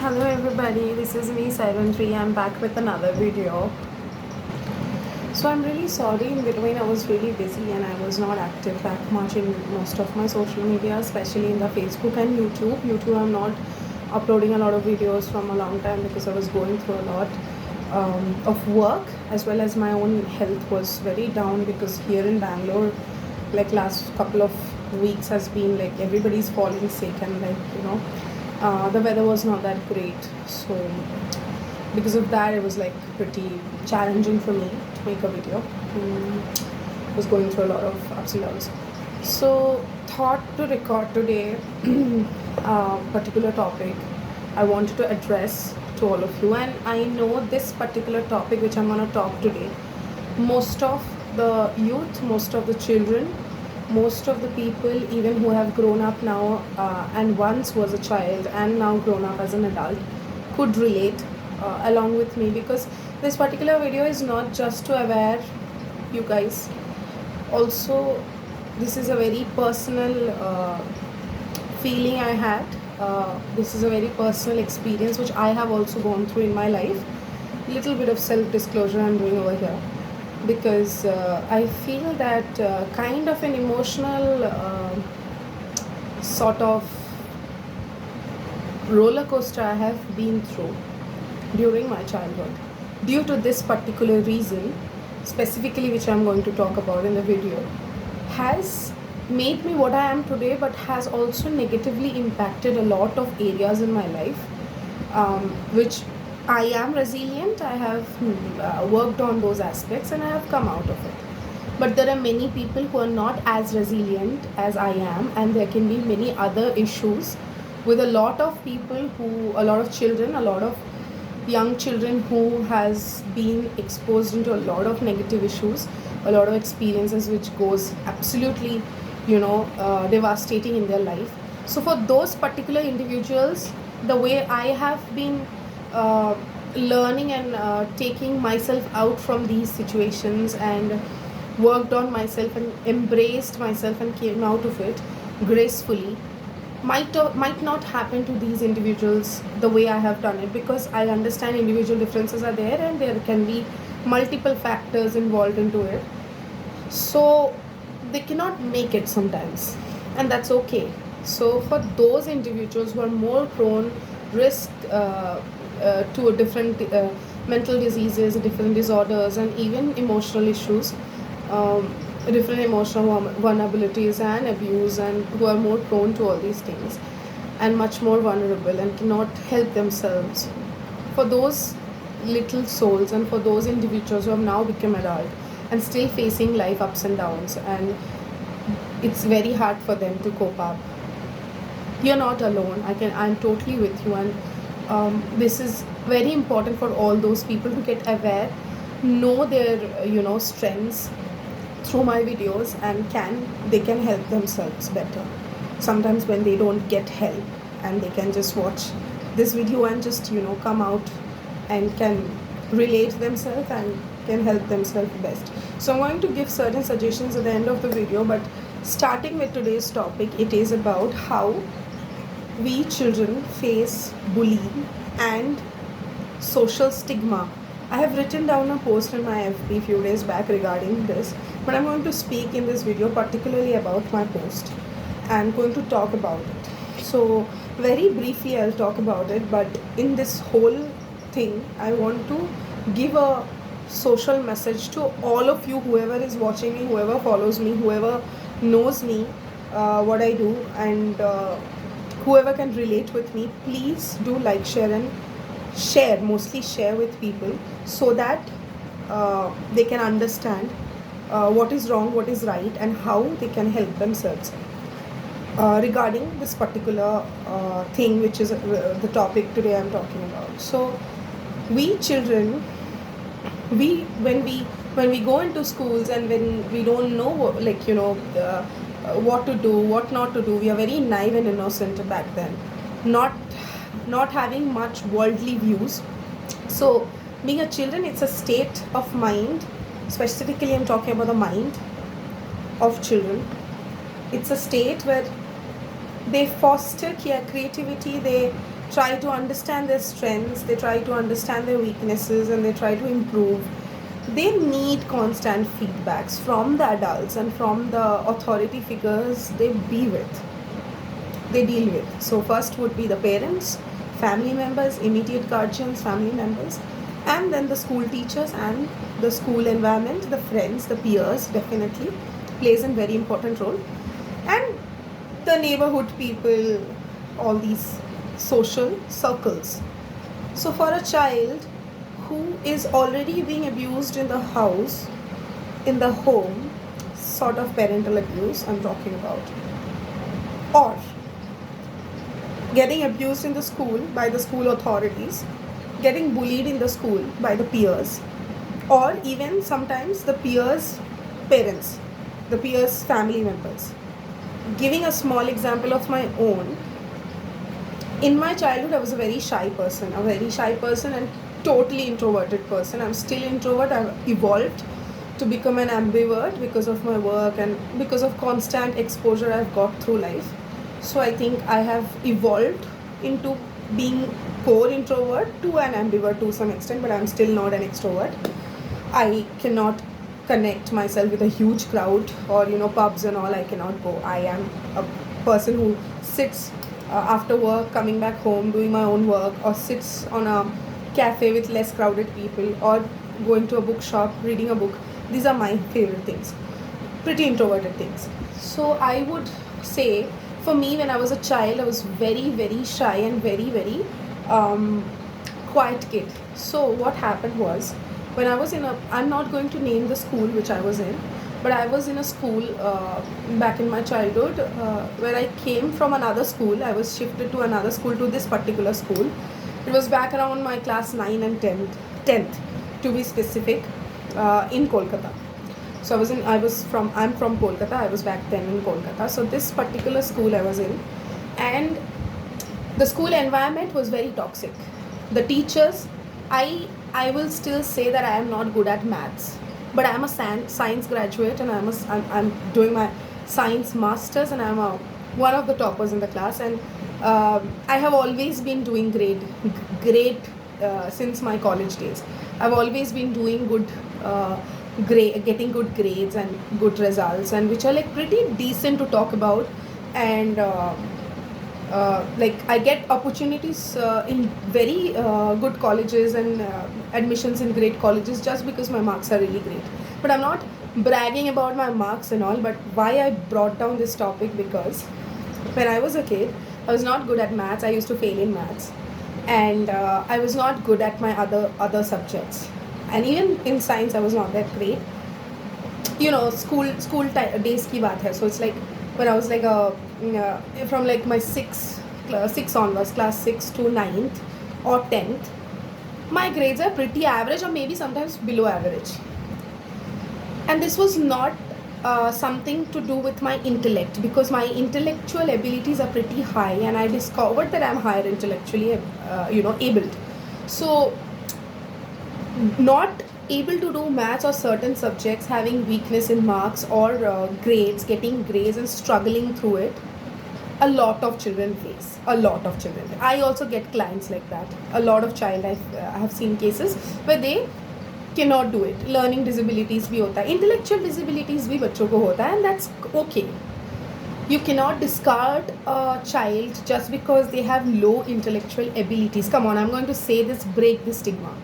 Hello everybody, this is me 73. I'm back with another video. So I'm really sorry, in between I was really busy and I was not active that much in most of my social media, especially in the Facebook and YouTube. YouTube I'm not uploading a lot of videos from a long time because I was going through a lot of work, as well as my own health was very down because here in Bangalore, like last couple of weeks has been like everybody's falling sick, and the weather was not that great. So because of that it was like pretty challenging for me to make a video. Was going through a lot of ups and downs. So thought to record today a particular topic I wanted to address to all of you, and I know this particular topic which I'm going to talk today, most of the youth, most of the children, most of the people even who have grown up now and once was a child and now grown up as an adult could relate along with me, because this particular video is not just to aware you guys. Also, this is a very personal feeling I had. This is a very personal experience which I have also gone through in my life. Little bit of self-disclosure I'm doing over here, because I feel that kind of an emotional sort of roller coaster I have been through during my childhood due to this particular reason, specifically which I'm going to talk about in the video, has made me what I am today, but has also negatively impacted a lot of areas in my life, which I am resilient. I have worked on those aspects and I have come out of it. But there are many people who are not as resilient as I am, and there can be many other issues with a lot of people a lot of children, a lot of young children who has been exposed into a lot of negative issues, a lot of experiences which goes absolutely, devastating in their life. So for those particular individuals, the way I have been learning and taking myself out from these situations and worked on myself and embraced myself and came out of it gracefully, might not happen to these individuals the way I have done it, because I understand individual differences are there and there can be multiple factors involved into it. So they cannot make it sometimes, and that's okay. So for those individuals who are more prone risk to a different mental diseases, different disorders, and even emotional issues, different emotional vulnerabilities and abuse, and who are more prone to all these things and much more vulnerable and cannot help themselves, for those little souls and for those individuals who have now become adult and still facing life ups and downs, and it's very hard for them to cope up, you're not alone. I'm totally with you, and this is very important for all those people to get aware, know their strengths through my videos, and they can help themselves better sometimes when they don't get help, and they can just watch this video and just come out and can relate themselves and can help themselves best. So I'm going to give certain suggestions at the end of the video, but starting with today's topic, it is about how we children face bullying and social stigma. I have written down a post in my FB few days back regarding this, but I'm going to speak in this video particularly about my post and going to talk about it. So very briefly I'll talk about it, but in this whole thing I want to give a social message to all of you, whoever is watching me, whoever follows me, whoever knows me, what I do, and whoever can relate with me. Please do like, mostly share with people, so that they can understand what is wrong, what is right, and how they can help themselves regarding this particular thing, which is the topic today I'm talking about. So we children, when we go into schools and when we don't know what to do, what not to do, we are very naive and innocent back then, not having much worldly views. So being a children, it's a state of mind. Specifically I'm talking about the mind of children. It's a state where they foster creativity, they try to understand their strengths, they try to understand their weaknesses, and they try to improve. They need constant feedbacks from the adults and from the authority figures they deal with. So first would be the parents, family members, immediate guardians, family members, and then the school teachers and the school environment, the friends, the peers definitely plays a very important role, and the neighborhood people, all these social circles. So for a child who is already being abused in the house, in the home, sort of parental abuse I'm talking about, or getting abused in the school by the school authorities, getting bullied in the school by the peers, or even sometimes the peers' parents, the peers' family members. Giving a small example of my own, in my childhood, I was a very shy person and totally introverted person. I'm still introvert. I've evolved to become an ambivert because of my work and because of constant exposure I've got through life. So I think I have evolved into being core introvert to an ambivert to some extent, but I'm still not an extrovert. I cannot connect myself with a huge crowd or pubs and all. I cannot go. I am a person who sits after work, coming back home, doing my own work, or sits on a cafe with less crowded people, or going to a bookshop, reading a book. These are my favorite things, pretty introverted things. So I would say, for me, when I was a child, I was very, very shy and very, very quiet kid. So what happened was, when I was I'm not going to name the school which I was in, but I was in a school back in my childhood where I came from another school. I was shifted to another school, to this particular school. It was back around my class 9 and 10th to be specific, in Kolkata. So I'm from Kolkata. I was back then in Kolkata. So this particular school I was in, and the school environment was very toxic. The teachers, I will still say that I am not good at maths, but I am a science graduate, and I'm doing my science masters, and I'm one of the toppers in the class, and I have always been doing great since my college days. I've always been doing good. Getting good grades and good results, and which are like pretty decent to talk about, and like I get opportunities in very good colleges and admissions in great colleges just because my marks are really great. But I'm not bragging about my marks and all, but why I brought down this topic, because when I was a kid, I was not good at maths. I used to fail in maths, and I was not good at my other subjects, and even in science I was not that great. School days ki baat hai. So it's like when I was like from like my six onwards, class 6 to 9th or 10th, my grades are pretty average or maybe sometimes below average. And this was not something to do with my intellect, because my intellectual abilities are pretty high, and I discovered that I'm higher intellectually abled. So not able to do maths or certain subjects, having weakness in marks or grades, getting grades and struggling through it, a lot of children face. I also get clients like that. A lot of child I have seen cases where they cannot do it. Learning disabilities भी होता है, intellectual disabilities भी बच्चों को होता है, and that's okay. You cannot discard a child just because they have low intellectual abilities. Come on, I'm going to say this, break the stigma.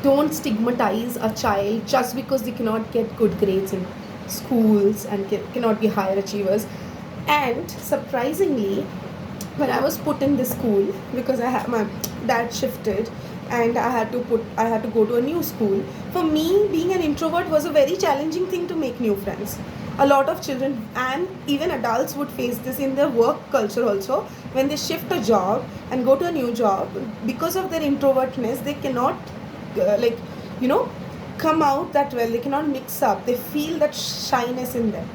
Don't stigmatize a child just because they cannot get good grades in schools and cannot be higher achievers. And surprisingly, when I was put in this school, because my dad shifted and I had to go to a new school. For me, being an introvert was a very challenging thing to make new friends. A lot of children and even adults would face this in their work culture also. When they shift a job and go to a new job, because of their introvertness, they cannot come out that well. They cannot mix up. They feel that shyness in them.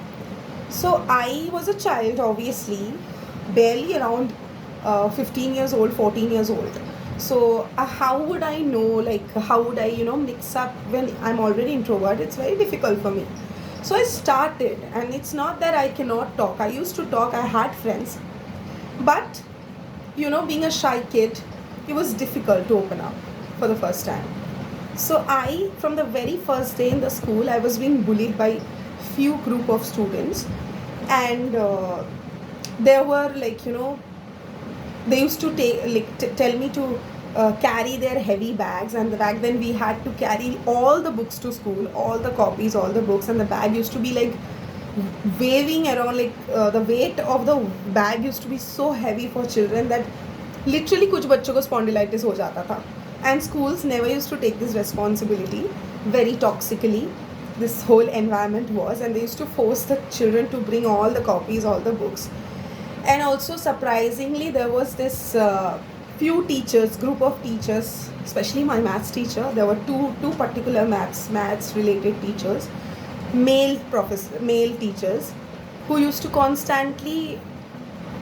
So I was a child, obviously, barely around 15 years old, 14 years old. So how would I know, how would I, mix up when I'm already introvert? It's very difficult for me. So I started, and it's not that I cannot talk. I used to talk. I had friends. But being a shy kid, it was difficult to open up for the first time. So I, from the very first day in the school, I was being bullied by few group of students, and there were they used to tell me to carry their heavy bags, and back then we had to carry all the books to school, all the copies, all the books, and the bag used to be like waving around, the weight of the bag used to be so heavy for children that literally कुछ बच्चों को spondylitis हो जाता था. And schools never used to take this responsibility. Very toxically this whole environment was, and they used to force the children to bring all the copies, all the books. And also surprisingly, there was this few teachers, group of teachers, especially my maths teacher. There were two particular maths related teachers, male teachers, who used to constantly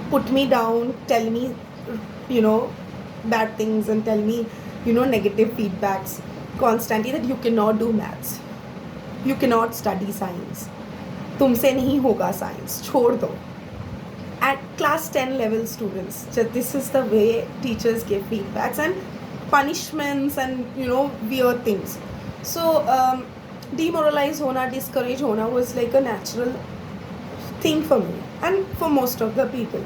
put me down, tell me bad things, and tell me negative feedbacks constantly, that you cannot do maths, you cannot study science, तुमसे नहीं होगा science, छोड़ दो. At class 10 level students, this is the way teachers give feedbacks and punishments and weird things. So demoralized hona, discouraged hona was like a natural thing for me and for most of the people.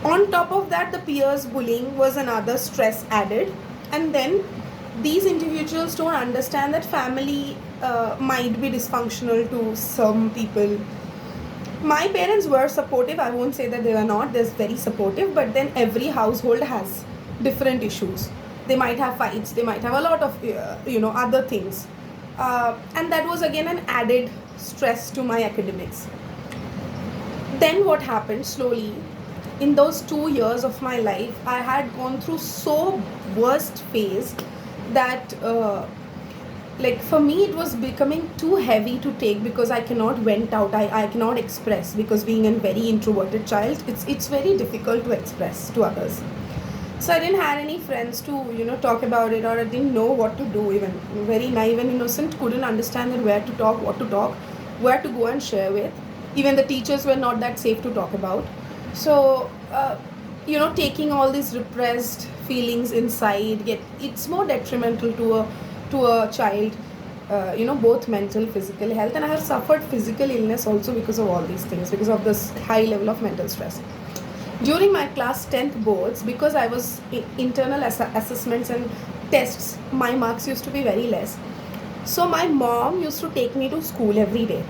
On top of that, the peers bullying was another stress added, and then these individuals don't understand that family might be dysfunctional to some people. My parents were supportive, I won't say that they were not, they're very supportive, but then every household has different issues. They might have fights, they might have a lot of other things, and that was again an added stress to my academics. Then what happened slowly, in those 2 years of my life, I had gone through so worst phase that for me it was becoming too heavy to take, because I cannot vent out, I cannot express, because being a very introverted child, it's very difficult to express to others. So I didn't have any friends to talk about it, or I didn't know what to do. Even very naive and innocent, couldn't understand that where to talk, what to talk, where to go and share with. Even the teachers were not that safe to talk about. So taking all these repressed feelings inside, it's more detrimental to a child, both mental, physical health. And I have suffered physical illness also because of all these things, because of this high level of mental stress. During my class 10th boards, because I was internal assessments and tests, my marks used to be very less. So my mom used to take me to school every day.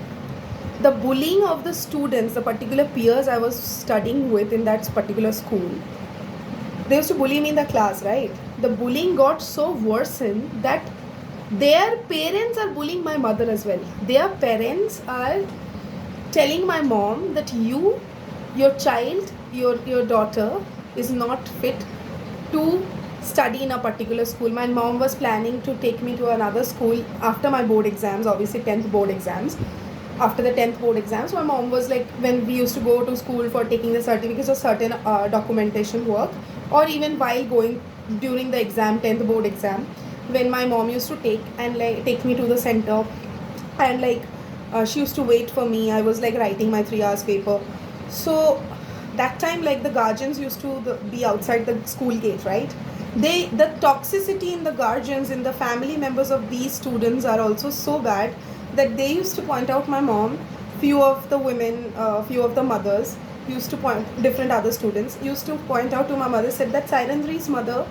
The bullying of the students, the particular peers I was studying with in that particular school, they used to bully me in the class, right? The bullying got so worsened that their parents are bullying my mother as well. Their parents are telling my mom that your child, your daughter is not fit to study in a particular school. My mom was planning to take me to another school after my board exams, obviously 10th board exams. After the 10th board exams, my mom was like, when we used to go to school for taking the certificates or certain documentation work, or even while going during the exam, 10th board exam, when my mom used to take me to the center, and she used to wait for me. I was writing my 3 hours paper. So that time, the guardians used to be outside the school gate, right? The toxicity in the guardians, in the family members of these students are also so bad that they used to point out my mom. Few of the women, few of the mothers used to different other students used to point out to my mother, said that Sairandri's mother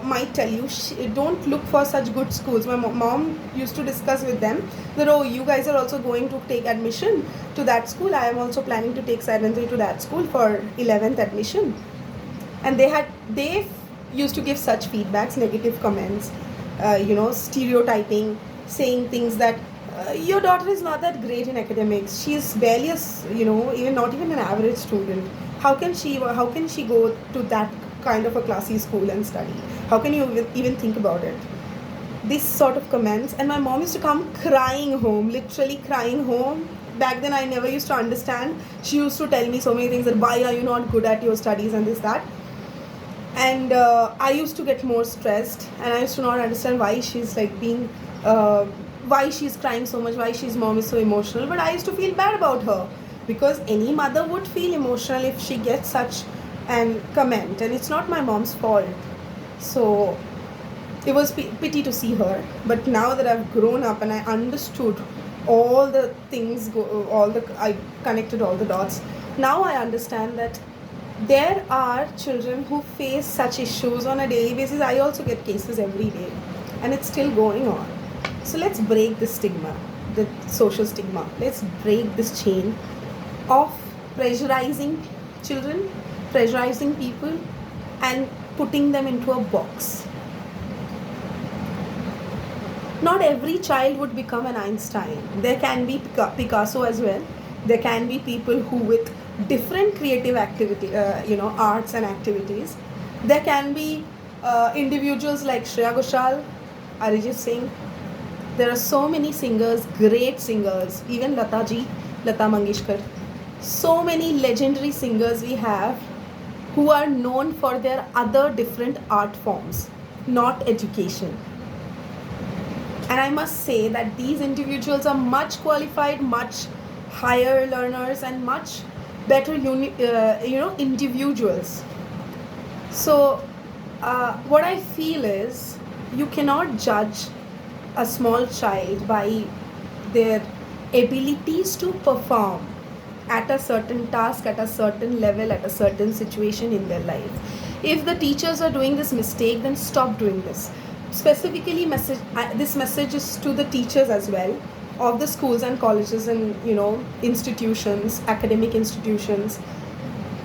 might tell you, don't look for such good schools. My mom used to discuss with them that, oh, you guys are also going to take admission to that school. I am also planning to take Sairandri to that school for 11th admission. And they used to give such feedbacks, negative comments, stereotyping, saying things that your daughter is not that great in academics. She is barely not even an average student. How can she go to that kind of a classy school and study? How can you even think about it? This sort of comments. And my mom used to come crying home, literally crying home. Back then I never used to understand. She used to tell me so many things, that why are you not good at your studies and this, that. And I used to get more stressed, and I used to not understand why she's why she's crying so much, why she's mom is so emotional. But I used to feel bad about her, because any mother would feel emotional if she gets such and comment, and it's not my mom's fault. So it was pity to see her. But now that I've grown up and I understood all the things, I connected all the dots. Now I understand that there are children who face such issues on a daily basis. I also get cases every day, and it's still going on. So let's break the stigma, the social stigma. Let's break this chain of pressurizing children, pressurizing people, and putting them into a box. Not every child would become an Einstein. There can be Picasso as well. There can be people who with different creative activity, arts and activities. There can be individuals like Shreya Ghoshal, Arijit Singh. There are so many singers, great singers, even Lata Mangeshkar. So many legendary singers we have who are known for their other different art forms, not education. And I must say that these individuals are much qualified, much higher learners, and much better individuals. So what I feel is, you cannot judge a small child by their abilities to perform at a certain task, at a certain level, at a certain situation in their life. If the teachers are doing this mistake, then stop doing this. Specifically, this message is to the teachers as well, of the schools and colleges and institutions, academic institutions.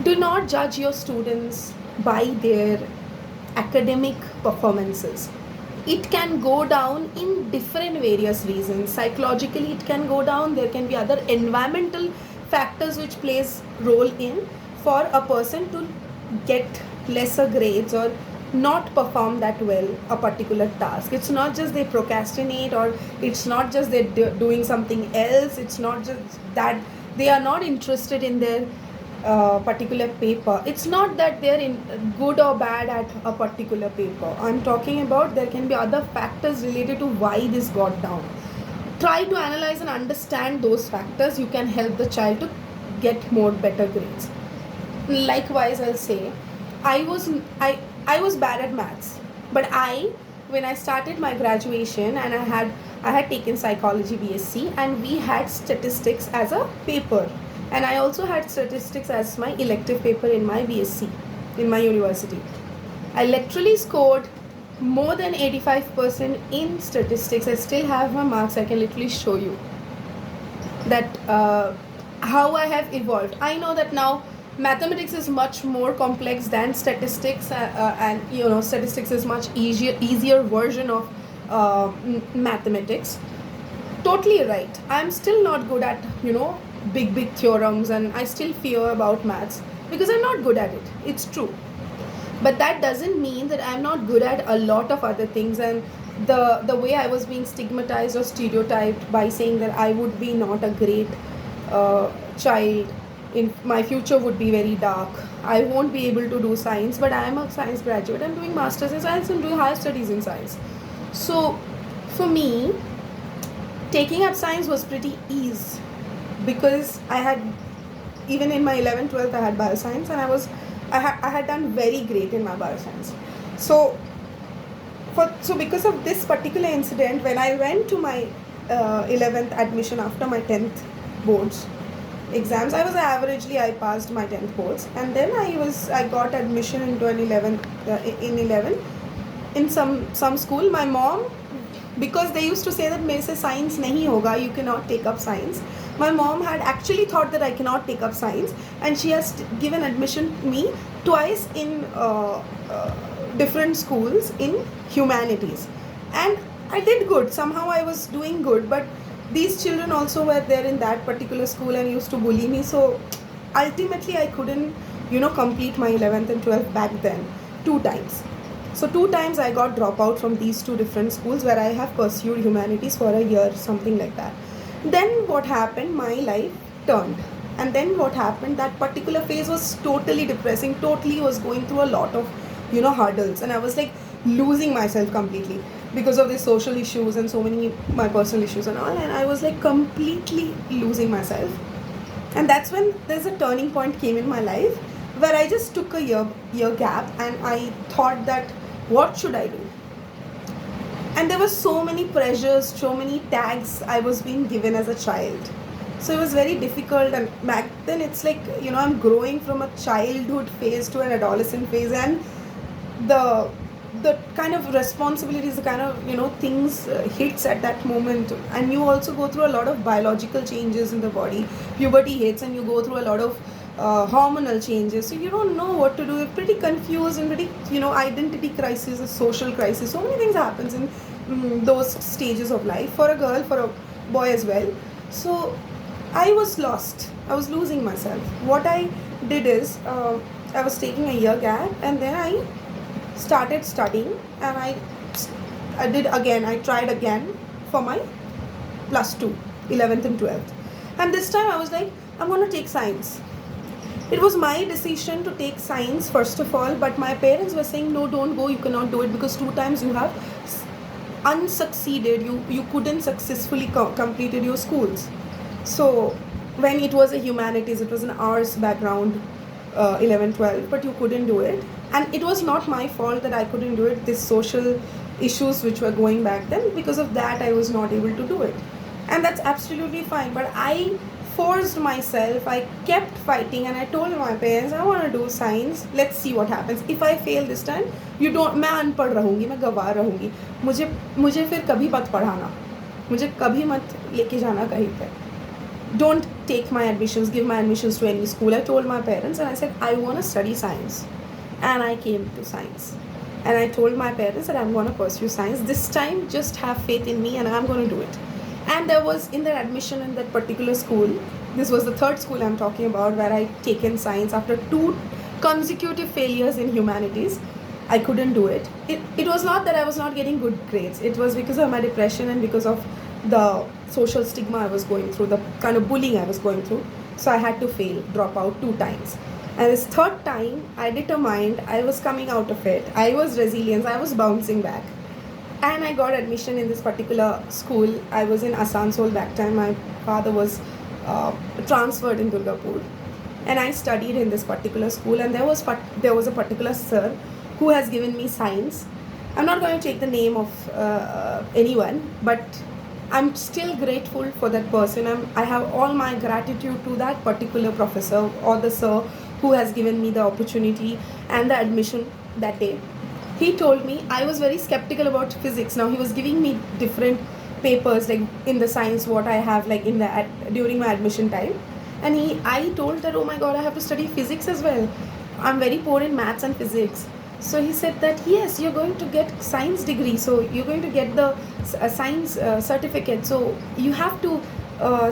Do not judge your students by their academic performances. It can go down in different various reasons. Psychologically it can go down. There can be other environmental factors which plays role in for a person to get lesser grades or not perform that well a particular task. It's not just they procrastinate, or it's not just they're doing something else. It's not just that they are not interested in their particular paper. It's not that they're good or bad at a particular paper. I'm talking about there can be other factors related to why this got down. Try to analyze and understand those factors. You can help the child to get more better grades. Likewise, I'll say I was bad at maths, but when I started my graduation and I had taken psychology BSc, and we had statistics as a paper, and I also had statistics as my elective paper in my BSc in my university. I literally scored more than 85% in statistics. I still have my marks. I can literally show you that how I have evolved. I know that now mathematics is much more complex than statistics, and statistics is much easier version of mathematics. Totally right. I'm still not good at big theorems, and I still fear about maths because I'm not good at it. It's true. But that doesn't mean that I'm not good at a lot of other things. And the way I was being stigmatized or stereotyped by saying that I would be not a great child, in my future would be very dark, I won't be able to do science. But I am a science graduate. I'm doing masters in science and doing higher studies in science. So for me, taking up science was pretty easy, because I had, even in my 11th 12th, I had bioscience, and I had done very great in my bioscience. So because of this particular incident, when I went to my 11th admission after my 10th boards exams, I passed my 10th boards, and then I got admission into an 11 in some school. My mom, because they used to say that मेरे से science नहीं होगा, you cannot take up science. My mom had actually thought that I cannot take up science, and she has given admission to me twice in different schools in humanities, and I did good. Somehow I was doing good, but these children also were there in that particular school and used to bully me. So ultimately I couldn't complete my 11th and 12th back then 2 times. So 2 times I got dropout from these 2 different schools where I have pursued humanities for a year, something like that. Then what happened, my life turned. And then what happened, that particular phase was totally depressing, totally was going through a lot of hurdles, and I was like losing myself completely because of the social issues and so many my personal issues and all, and I was like completely losing myself. And that's when there's a turning point came in my life, where I just took a year gap, and I thought that what should I do? And there were so many pressures, so many tags I was being given as a child. So it was very difficult, and back then it's like, I'm growing from a childhood phase to an adolescent phase, and the the kind of responsibilities, the kind of things hits at that moment. And you also go through a lot of biological changes in the body. Puberty hits, and you go through a lot of hormonal changes, so you don't know what to do. You're pretty confused, and pretty identity crisis, a social crisis, so many things happens in those stages of life, for a girl, for a boy as well. So I was lost, I was losing myself. What I did is, I was taking a year gap, and then I started studying, and I tried again for my plus 2, 11th and 12th. And this time I was like, I'm going to take science. It was my decision to take science first of all, but my parents were saying, no, don't go, you cannot do it, because 2 times you have unsucceeded, you couldn't successfully completed your schools. So when it was a humanities, it was an arts background, 11, 12, but you couldn't do it. And it was not my fault that I couldn't do it. These social issues which were going back then, because of that I was not able to do it. And that's absolutely fine, but I forced myself, I kept fighting, and I told my parents, I want to do science, let's see what happens. If I fail this time, you don't, मैं अनपढ़ रहूँगी, मैं गंवार रहूँगी, मुझे फिर कभी मत पढ़ाना, मुझे कभी मत लेके जाना कहीं पे. Don't take my admissions, give my admissions to any school. I told my parents, and I said, I want to study science. And I came to science. And I told my parents that I'm going to pursue science. This time, just have faith in me, and I'm going to do it. And there was, in that admission in that particular school, this was the third school I'm talking about, where I taken science after 2 consecutive failures in humanities. I couldn't do it. It was not that I was not getting good grades. It was because of my depression and because of the social stigma I was going through, the kind of bullying I was going through. So I had to fail, drop out 2 times. And this third time, I determined, I was coming out of it. I was resilient, I was bouncing back. And I got admission in this particular school. I was in Asansol back time. My father was transferred in Durgapur. And I studied in this particular school. And there was a particular sir who has given me science. I'm not going to take the name of anyone, but I'm still grateful for that person. I have all my gratitude to that particular professor or the sir who has given me the opportunity and the admission that day. He told me, I was very skeptical about physics. Now he was giving me different papers, like in the science what I have, like during my admission time. And I told that, oh my god, I have to study physics as well. I'm very poor in maths and physics. So he said that, yes, you're going to get science degree, so you're going to get the science certificate. So you have to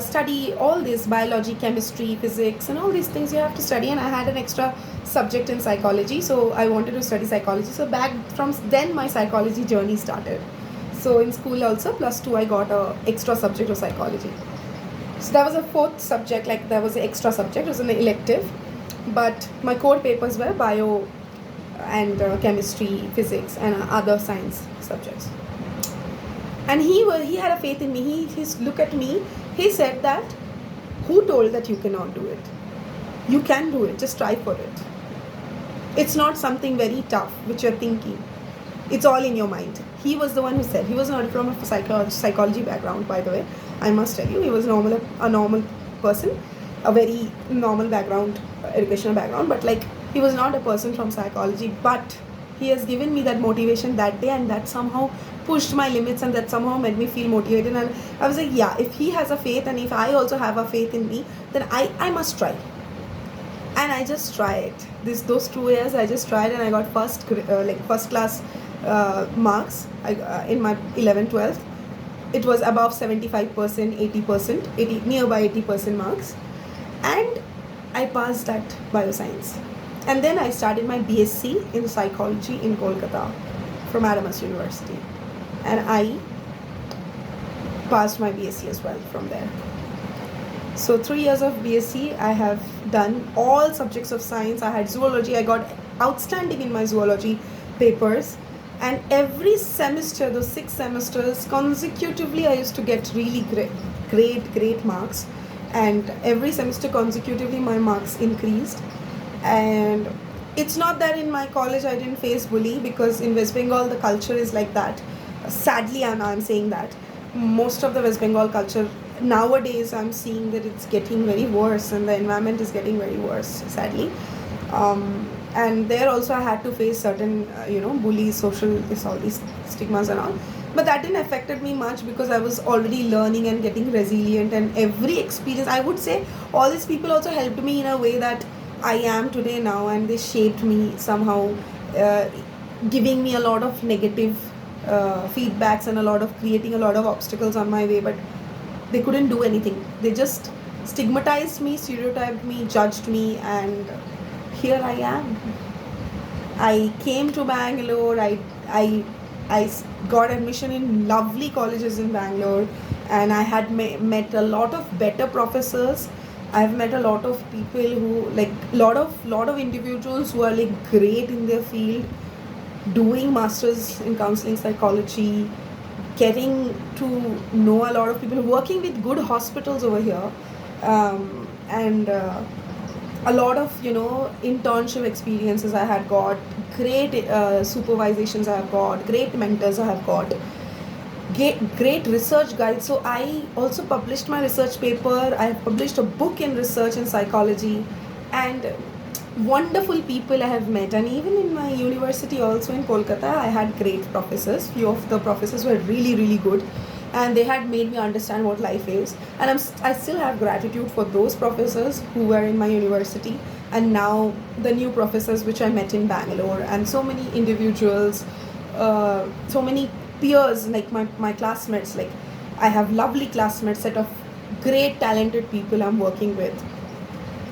study all this, biology, chemistry, physics, and all these things you have to study. And I had an extra subject in psychology, so I wanted to study psychology. So back from then my psychology journey started. So in school also, plus 2, I got a extra subject of psychology. So that was a 4th subject, like that was an extra subject, it was an elective. But my core papers were bio and chemistry, physics, and other science subjects. And he had a faith in me. He looked at me, he said that, who told that you cannot do it? You can do it, just try for it. It's not something very tough which you're thinking. It's all in your mind. He was the one who said. He was not from a psychology background, by the way. I must tell you, he was a normal person, a very normal background, educational background, but like he was not a person from psychology. But he has given me that motivation that day, and that somehow pushed my limits, and that somehow made me feel motivated. And I was like, yeah, if he has a faith and if I also have a faith in me, then I must try. And I just tried. Those 2 years I just tried, and I got first class marks in my 11th, 12th. It was above 75%, 80%, nearby 80% marks. And I passed that bioscience. And then I started my BSc in psychology in Kolkata from Adamas University. And I passed my BSc as well from there. So 3 years of BSc, I have done all subjects of science. I had zoology. I got outstanding in my zoology papers. And every semester, those 6 semesters, consecutively, I used to get really great marks. And every semester consecutively, my marks increased. And it's not that in my college I didn't face bully, because in West Bengal the culture is like that. Sadly, I'm saying that most of the West Bengal culture nowadays, I'm seeing that it's getting very worse, and the environment is getting very worse, sadly. And there also I had to face certain bullies, social, this, all these stigmas and all. But that didn't affected me much, because I was already learning and getting resilient, and every experience, I would say, all these people also helped me in a way that I am today now, and they shaped me somehow, uh, giving me a lot of negative feedbacks, and a lot of creating a lot of obstacles on my way. But they couldn't do anything. They just stigmatized me, stereotyped me, judged me, and here I am. I came to Bangalore. I, got admission in lovely colleges in Bangalore, and I had met a lot of better professors. I've met a lot of people who, like, lot of individuals who are like great in their field, doing masters in counseling psychology, getting to know a lot of people, working with good hospitals over here, and a lot of internship experiences I had got, great supervisions I have got, great mentors I have got, great research guides. So I also published my research paper. I have published a book in research and psychology, and wonderful people I have met. And even in my university also in Kolkata, I had great professors. Few of the professors were really, really good, and they had made me understand what life is. And I still have gratitude for those professors who were in my university, and now the new professors which I met in Bangalore, and so many individuals, so many peers, like my classmates. Like, I have lovely classmates, set of great talented people I'm working with,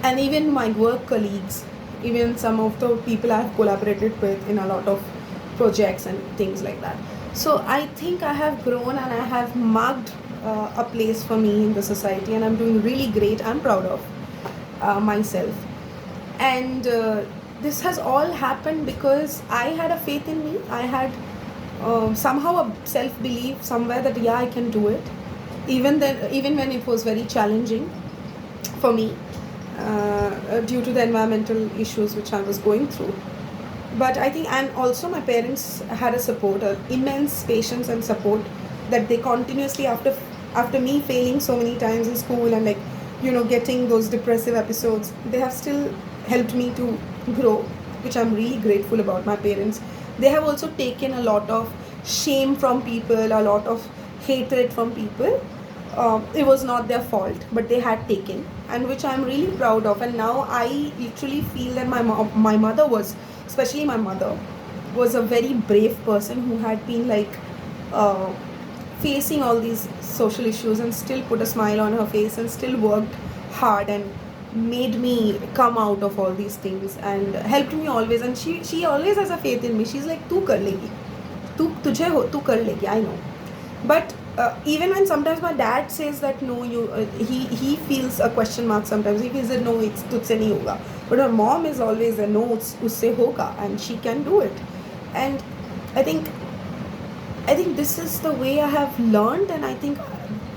and even my work colleagues, even some of the people I've collaborated with in a lot of projects and things like that. So I think I have grown, and I have marked a place for me in the society, and I'm doing really great. I'm proud of myself. And this has all happened because I had a faith in me. I had somehow a self belief somewhere that yeah, I can do it, even then, even when it was very challenging for me, due to the environmental issues which I was going through. But I think, and also my parents had a support, immense patience and support, that they continuously, after me failing so many times in school, and like getting those depressive episodes, they have still helped me to grow, which I'm really grateful about. My parents, they have also taken a lot of shame from people, a lot of hatred from people. It was not their fault, but they had taken, and which I'm really proud of. And now I literally feel that my mother was, especially my mother, was a very brave person who had been like uh, facing all these social issues, and still put a smile on her face, and still worked hard, and made me come out of all these things, and helped me always. And she always has a faith in me. She's like, तू कर लेगी, तू कर लेगी, I know. But even when sometimes my dad says that no, he feels a question mark sometimes. He feels that no, it's तुझसे नहीं होगा. But her mom is always a no, उससे होगा, and she can do it. And I think this is the way I have learned, and I think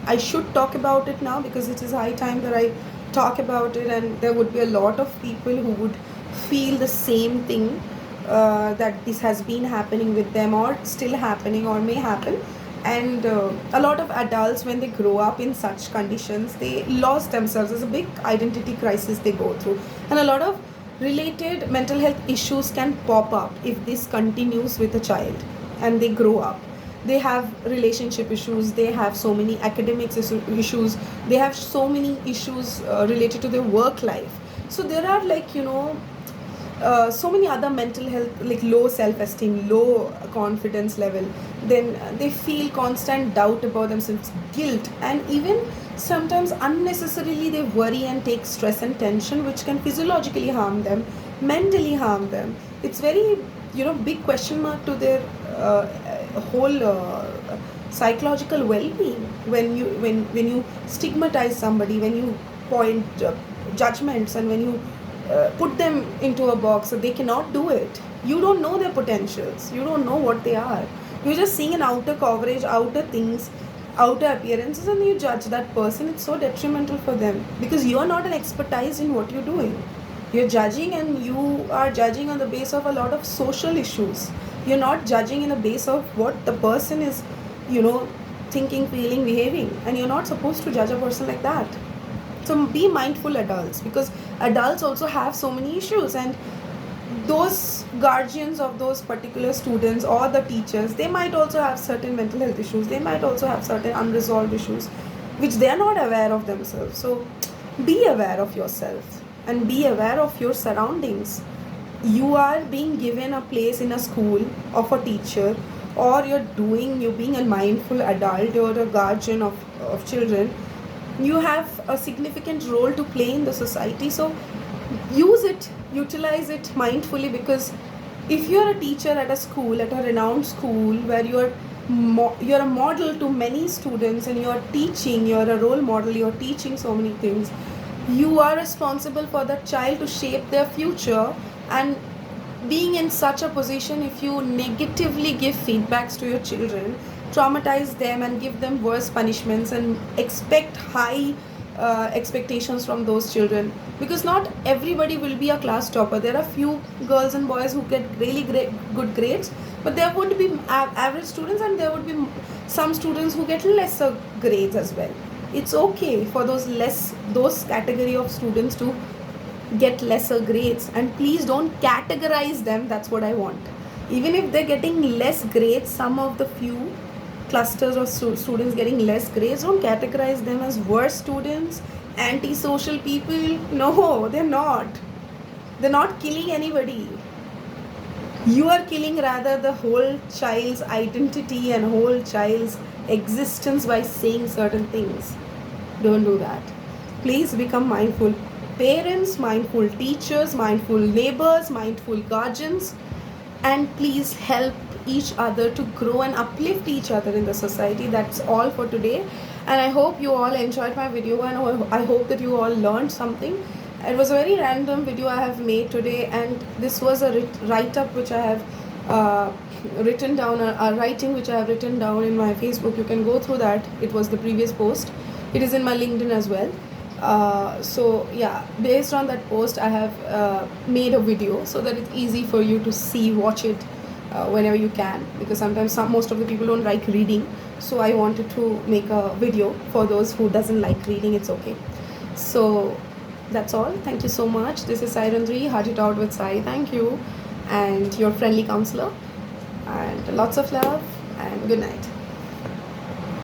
I should talk about it now, because it is high time that I talk about it, and there would be a lot of people who would feel the same thing, that this has been happening with them, or still happening, or may happen. And a lot of adults, when they grow up in such conditions, they lost themselves. There's a big identity crisis they go through, and a lot of related mental health issues can pop up if this continues with a child and they grow up. They have relationship issues, they have so many academics issues, they have so many issues related to their work life. So there are, like, so many other mental health, like low self-esteem, low confidence level. Then they feel constant doubt about themselves, guilt, and even sometimes unnecessarily they worry and take stress and tension, which can physiologically harm them, mentally harm them. It's very big question mark to their whole psychological well-being, when you stigmatize somebody, when you point judgments, and when you put them into a box so they cannot do it. You don't know their potentials, you don't know what they are. You're just seeing an outer coverage, outer things, outer appearances, and you judge that person. It's so detrimental for them, because you're not an expertise in what you're doing. You're judging, and you are judging on the base of a lot of social issues. You're not judging in the base of what the person is, you know, thinking, feeling, behaving. And you're not supposed to judge a person like that. So be mindful adults, because adults also have so many issues, and those guardians of those particular students or the teachers, they might also have certain mental health issues, they might also have certain unresolved issues which they are not aware of themselves. So be aware of yourself and be aware of your surroundings. You are being given a place in a school of a teacher, or you're being a mindful adult, you're a guardian of children. You have a significant role to play in the society. So use it, utilize it mindfully, because if you're a teacher at a school, at a renowned school, where you're a model to many students, and you're teaching, you're a role model, you're teaching so many things, you are responsible for that child to shape their future. And being in such a position, if you negatively give feedbacks to your children, traumatize them and give them worse punishments, and expect high expectations from those children, because not everybody will be a class topper. There are few girls and boys who get really good grades, but there would be average students, and there would be some students who get lesser grades as well. It's okay for those category of students to get lesser grades, and please don't categorize them. That's what I want. Even if they're getting less grades, some of the few clusters of students getting less grades, don't categorize them as worse students, antisocial people. No, they're not killing anybody. You are killing rather the whole child's identity and whole child's existence by saying certain things. Don't do that. Please become mindful parents, mindful teachers, mindful neighbors, mindful guardians, and please help each other to grow and uplift each other in the society. That's all for today, and I hope you all enjoyed my video, and I hope that you all learned something. It was a very random video I have made today, and this was a write-up which I have written down, a writing which I have written down in my Facebook. You can go through that. It was the previous post. It is in my LinkedIn as well. So yeah, based on that post, I have made a video so that it's easy for you to watch it whenever you can, because sometimes most of the people don't like reading, so I wanted to make a video for those who doesn't like reading. It's okay. So that's all. Thank you so much. This is Sairandri, Heart It Out with Sai. Thank you, and your friendly counselor, and lots of love, and good night.